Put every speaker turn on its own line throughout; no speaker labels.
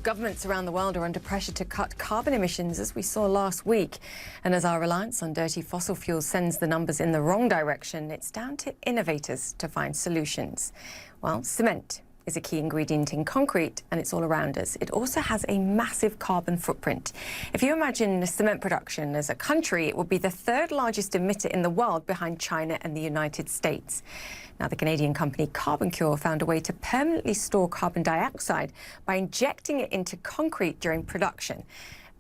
governments around the world are under pressure to cut carbon emissions, as we saw last week. And as our reliance on dirty fossil fuels sends the numbers in the wrong direction, it's down to innovators to find solutions. Well, cement is a key ingredient in concrete, and it's all around us. It also has a massive carbon footprint. If you imagine cement production as a country, it would be the third largest emitter in the world, behind China and the United States. Now, the Canadian company CarbonCure found a way to permanently store carbon dioxide by injecting it into concrete during production.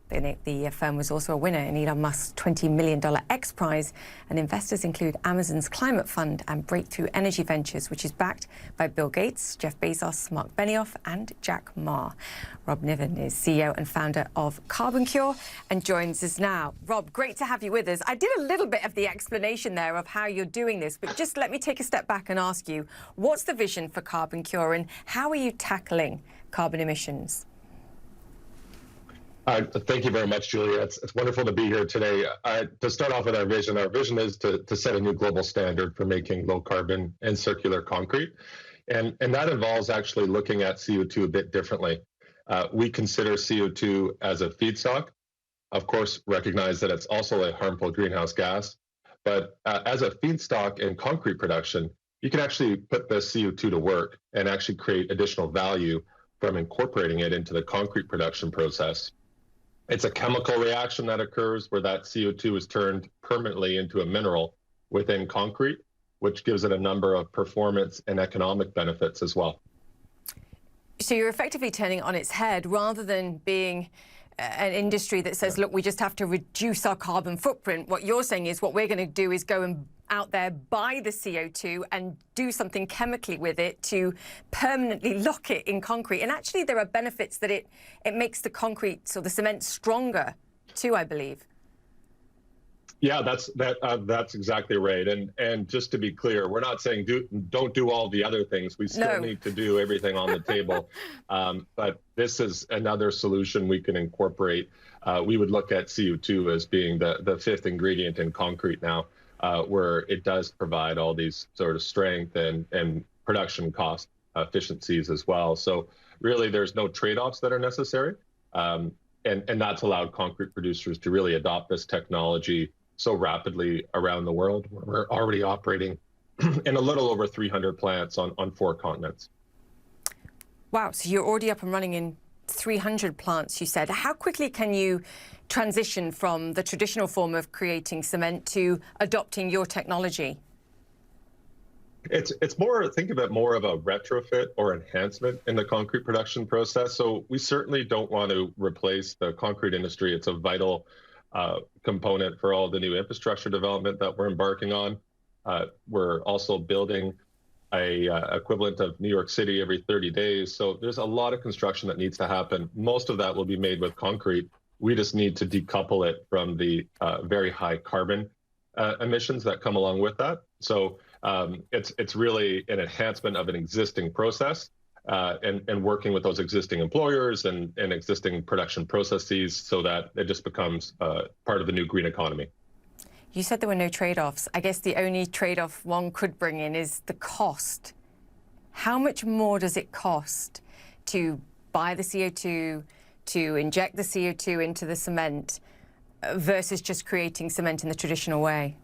The firm was also a winner in Elon Musk's $20 million X Prize, and investors include Amazon's Climate Fund and Breakthrough Energy Ventures, which is backed by Bill Gates, Jeff Bezos, Mark Benioff and Jack Ma. Rob Niven is CEO and founder of CarbonCure and joins us now. Rob, great to have you with us. I did a little bit of the explanation there of how you're doing this, but just let me take a step back and ask you, what's the vision for CarbonCure and how are you tackling carbon emissions?
Thank you very much, Julia. It's wonderful to be here today. To start off with our vision is to set a new global standard for making low carbon and circular concrete. And that involves actually looking at CO2 a bit differently. We consider CO2 as a feedstock, of course, recognize that it's also a harmful greenhouse gas. But as a feedstock in concrete production, you can actually put the CO2 to work and actually create additional value from incorporating it into the concrete production process. It's a chemical reaction that occurs where that CO2 is turned permanently into a mineral within concrete, which gives it a number of performance and economic benefits as well.
So you're effectively turning it on its head, rather than being an industry that says, look, we just have to reduce our carbon footprint. What you're saying is what we're going to do is go and out there, buy the CO2 and do something chemically with it to permanently lock it in concrete. And actually there are benefits that it makes the concrete or the cement stronger too, I believe.
Yeah, that's exactly right. And just to be clear, we're not saying don't do all the other things. We still need to do everything on the table. But this is another solution we can incorporate. We would look at CO2 as being the fifth ingredient in concrete now, where it does provide all these sort of strength and production cost efficiencies as well. So really, there's no trade-offs that are necessary. And that's allowed concrete producers to really adopt this technology so rapidly around the world. We're already operating in a little over 300 plants on 4 continents.
Wow, so you're already up and running in 300 plants, you said. How quickly can you transition from the traditional form of creating cement to adopting your technology?
It's more, think of it more of a retrofit or enhancement in the concrete production process. So we certainly don't want to replace the concrete industry. It's a vital component for all the new infrastructure development that we're embarking on. We're also building a equivalent of New York City every 30 days. So there's a lot of construction that needs to happen. Most of that will be made with concrete. We just need to decouple it from the very high carbon emissions that come along with that. So it's really an enhancement of an existing process and working with those existing employers and existing production processes so that it just becomes part of the new green economy.
You said there were no trade-offs. I guess the only trade-off one could bring in is the cost. How much more does it cost to buy the CO2, to inject the CO2 into the cement, versus just creating cement in the traditional way?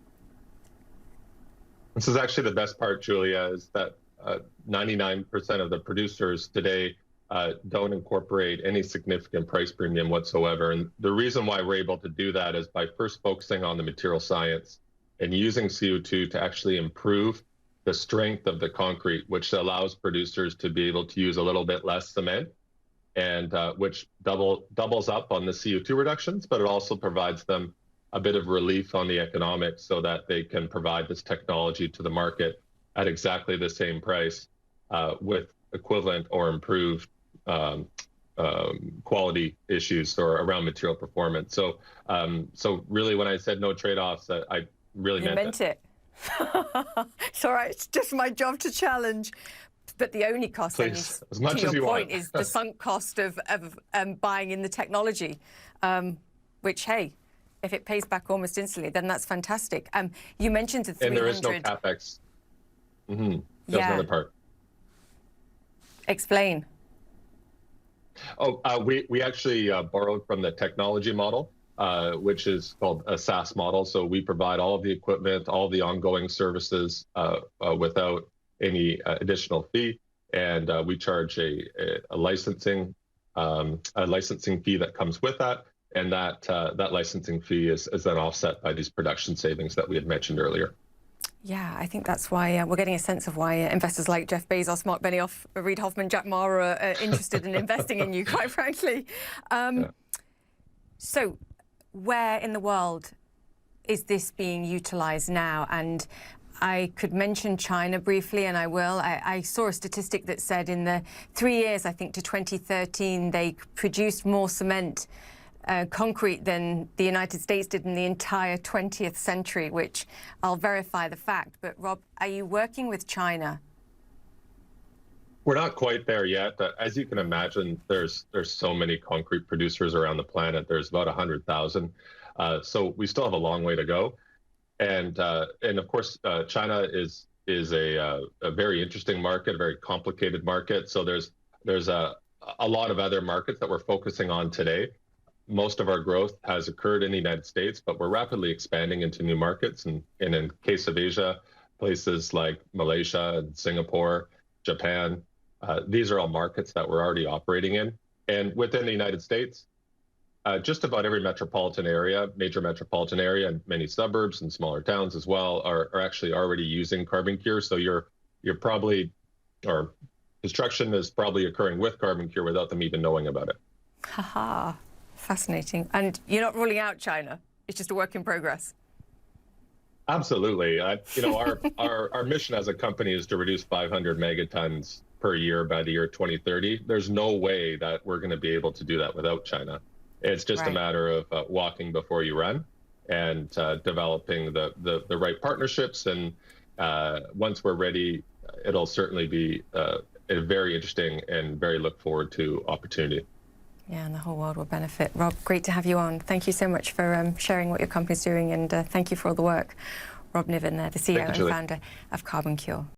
This is actually the best part, Julia, is that 99% of the producers today don't incorporate any significant price premium whatsoever. And the reason why we're able to do that is by first focusing on the material science and using CO2 to actually improve the strength of the concrete, which allows producers to be able to use a little bit less cement, and which doubles up on the CO2 reductions, but it also provides them a bit of relief on the economics so that they can provide this technology to the market at exactly the same price with equivalent or improved quality issues or around material performance. So so really, when I said no trade-offs, I really meant it.
It's all right, it's just my job to challenge. But the only cost, then, is,
as much
to
as
your
you
point,
want.
is the sunk cost of buying in the technology, which, hey, if it pays back almost instantly, then that's fantastic. You mentioned the 300...
And there is no CapEx. That's another part.
Explain.
We actually borrowed from the technology model, which is called a SaaS model. So we provide all of the equipment, all of the ongoing services without any additional fee, and we charge a licensing fee that comes with that, and that licensing fee is then offset by these production savings that we had mentioned earlier.
Yeah, I think that's why we're getting a sense of why investors like Jeff Bezos, Mark Benioff, Reid Hoffman, Jack Ma are interested in investing in you, quite frankly. So where in the world is this being utilized now? And I could mention China briefly, and I will. I saw a statistic that said in the 3 years, I think, to 2013, they produced more cement concrete than the United States did in the entire 20th century, which I'll verify the fact. But Rob, are you working with China?
We're not quite there yet. As you can imagine, there's so many concrete producers around the planet. There's about 100,000. So we still have a long way to go. And of course, China is a very interesting market, a very complicated market. So there's a lot of other markets that we're focusing on today. Most of our growth has occurred in the United States, but we're rapidly expanding into new markets. And in case of Asia, places like Malaysia and Singapore, Japan, these are all markets that we're already operating in. And within the United States, just about every metropolitan area, major metropolitan area, and many suburbs and smaller towns as well are actually already using CarbonCure. So you're probably, or construction is probably occurring with CarbonCure without them even knowing about it.
Haha. Fascinating. And you're not ruling out China. It's just a work in progress.
Absolutely. Our mission as a company is to reduce 500 megatons per year by the year 2030. There's no way that we're going to be able to do that without China. It's just a matter of walking before you run and developing the right partnerships. And once we're ready, it'll certainly be a very interesting and very look forward to opportunity.
Yeah, and the whole world will benefit. Rob, great to have you on. Thank you so much for sharing what your company's doing, and thank you for all the work. Rob Niven, the CEO and founder of CarbonCure.